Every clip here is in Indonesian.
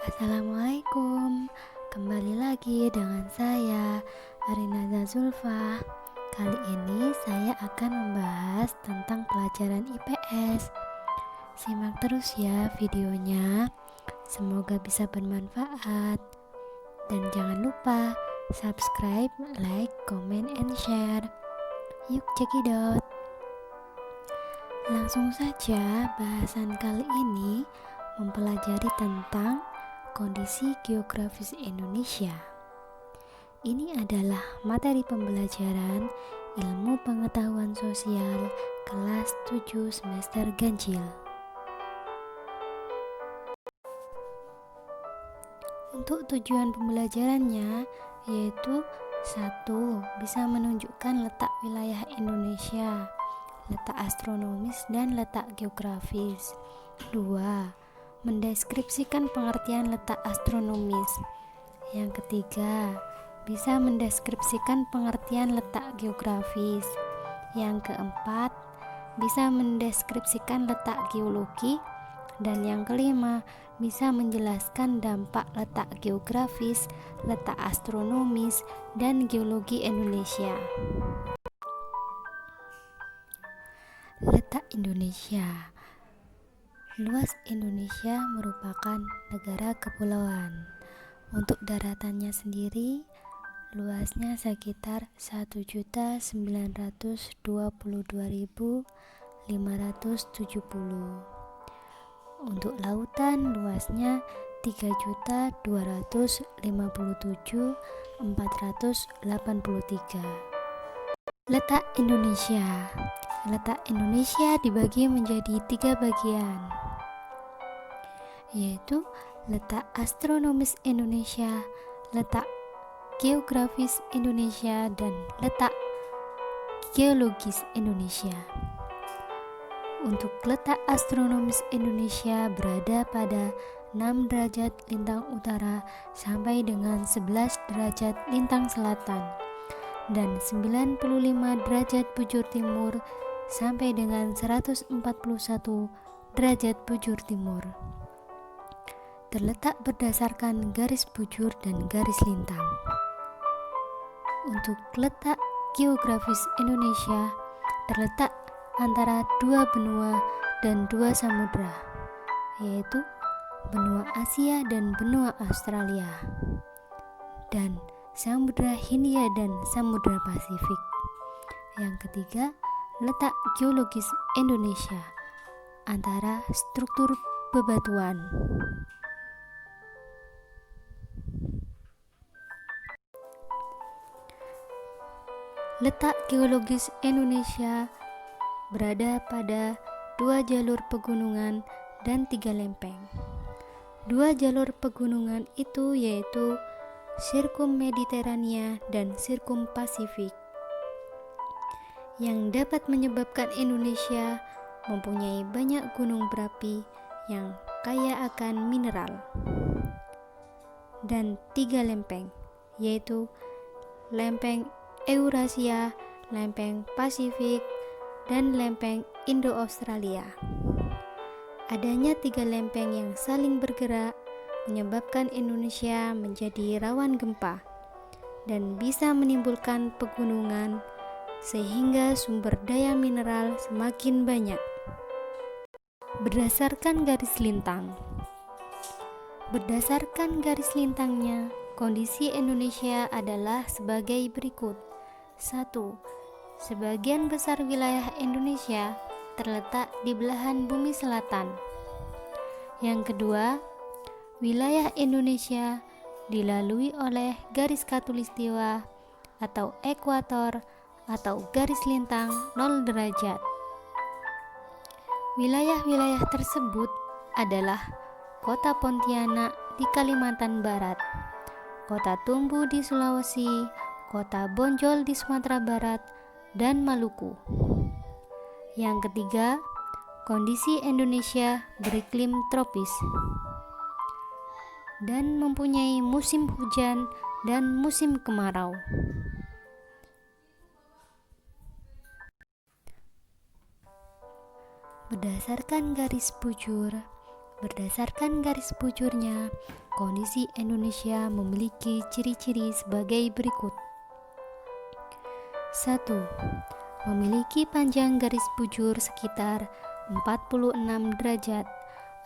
Assalamualaikum, kembali lagi dengan saya Arina Zulfa. Kali ini saya akan membahas tentang pelajaran IPS. Simak terus ya videonya, semoga bisa bermanfaat. Dan jangan lupa subscribe, like, comment, and share. Yuk cekidot. Langsung saja, bahasan kali ini mempelajari tentang kondisi geografis Indonesia. Ini adalah materi pembelajaran Ilmu Pengetahuan Sosial kelas 7 semester ganjil. Untuk tujuan pembelajarannya yaitu 1. Bisa menunjukkan letak wilayah Indonesia, letak astronomis dan letak geografis. 2. Mendeskripsikan pengertian letak astronomis. Yang ketiga, bisa mendeskripsikan pengertian letak geografis. Yang keempat, bisa mendeskripsikan letak geologi. Dan yang kelima, bisa menjelaskan dampak letak geografis, letak astronomis, dan geologi Indonesia. Letak Indonesia. Luas Indonesia merupakan negara kepulauan. Untuk daratannya sendiri, luasnya sekitar 1.922.570. Untuk lautan, luasnya 3.257.483. Letak Indonesia. Letak Indonesia dibagi menjadi 3 bagian, yaitu letak astronomis Indonesia, letak geografis Indonesia, dan letak geologis Indonesia. Untuk letak astronomis Indonesia berada pada 6 derajat lintang utara sampai dengan 11 derajat lintang selatan dan 95 derajat bujur timur sampai dengan 141 derajat bujur timur. Terletak berdasarkan garis bujur dan garis lintang. Untuk letak geografis Indonesia terletak antara 2 benua dan 2 samudra, yaitu benua Asia dan benua Australia, dan Samudra Hindia dan Samudra Pasifik. Yang ketiga, letak geologis Indonesia antara struktur bebatuan. Letak geologis Indonesia berada pada 2 jalur pegunungan dan 3 lempeng. 2 jalur pegunungan itu yaitu Sirkum Mediterania dan Sirkum Pasifik, yang dapat menyebabkan Indonesia mempunyai banyak gunung berapi yang kaya akan mineral. Dan 3 lempeng, yaitu lempeng Eurasia, lempeng Pasifik, dan lempeng Indo-Australia. Adanya 3 lempeng yang saling bergerak menyebabkan Indonesia menjadi rawan gempa dan bisa menimbulkan pegunungan sehingga sumber daya mineral semakin banyak. Berdasarkan garis lintang. Berdasarkan garis lintangnya, kondisi Indonesia adalah sebagai berikut. 1. Sebagian besar wilayah Indonesia terletak di belahan bumi selatan. Yang kedua, wilayah Indonesia dilalui oleh garis khatulistiwa atau ekuator atau garis lintang 0 derajat. Wilayah-wilayah tersebut adalah Kota Pontianak di Kalimantan Barat, Kota Tumbu di Sulawesi, Kota Bonjol di Sumatera Barat, dan Maluku. Yang ketiga, kondisi Indonesia beriklim tropis dan mempunyai musim hujan dan musim kemarau. Berdasarkan garis bujur, Berdasarkan garis bujurnya, kondisi Indonesia memiliki ciri-ciri sebagai berikut. 1. Memiliki panjang garis bujur sekitar 46 derajat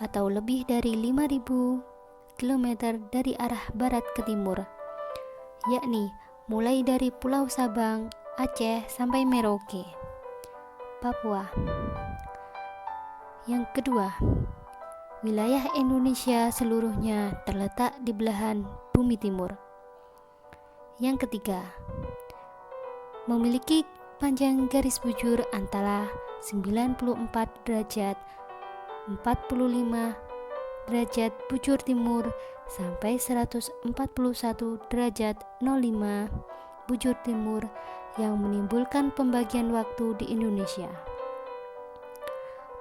atau lebih dari 5.000 km dari arah barat ke timur, yakni mulai dari Pulau Sabang, Aceh sampai Merauke, Papua. Yang kedua, wilayah Indonesia seluruhnya terletak di belahan bumi timur. Yang ketiga, memiliki panjang garis bujur antara 94 derajat 45 derajat bujur timur sampai 141 derajat 05 bujur timur yang menimbulkan pembagian waktu di Indonesia.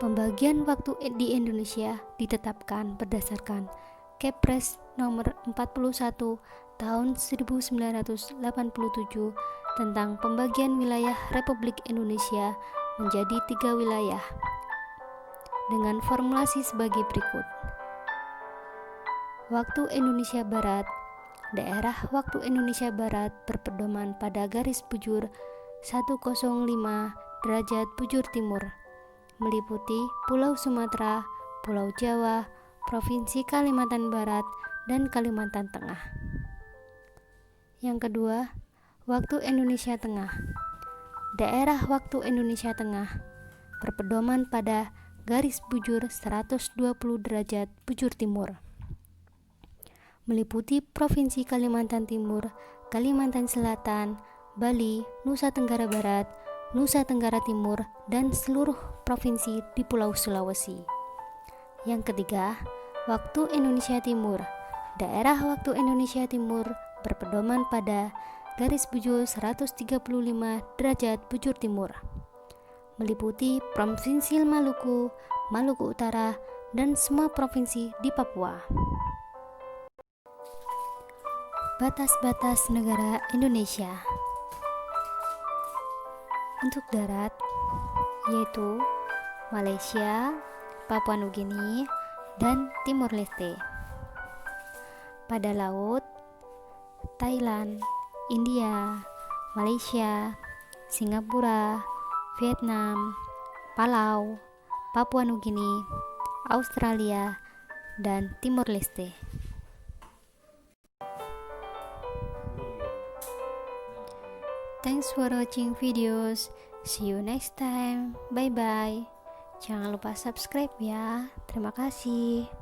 Pembagian waktu di Indonesia ditetapkan berdasarkan Kepres nomor 41 tahun 1987 tentang pembagian wilayah Republik Indonesia menjadi 3 wilayah dengan formulasi sebagai berikut. Waktu Indonesia Barat. Daerah waktu Indonesia Barat berpedoman pada garis bujur 105 derajat bujur timur, meliputi Pulau Sumatera, Pulau Jawa, Provinsi Kalimantan Barat, dan Kalimantan Tengah. Yang kedua, waktu Indonesia Tengah. Daerah waktu Indonesia Tengah berpedoman pada garis bujur 120 derajat bujur timur, meliputi Provinsi Kalimantan Timur, Kalimantan Selatan, Bali, Nusa Tenggara Barat, Nusa Tenggara Timur, dan seluruh provinsi di Pulau Sulawesi. Yang ketiga, waktu Indonesia Timur. Daerah waktu Indonesia Timur berpedoman pada garis bujur 135 derajat bujur timur, meliputi Provinsi Maluku, Maluku Utara, dan semua provinsi di Papua. Batas-batas negara Indonesia. Untuk darat, yaitu Malaysia, Papua Nugini, dan Timor Leste. Pada laut, Thailand, India, Malaysia, Singapura, Vietnam, Palau, Papua Nugini, Australia, dan Timor Leste. Thanks for watching videos. See you next time. Bye bye. Jangan lupa subscribe ya. Terima kasih.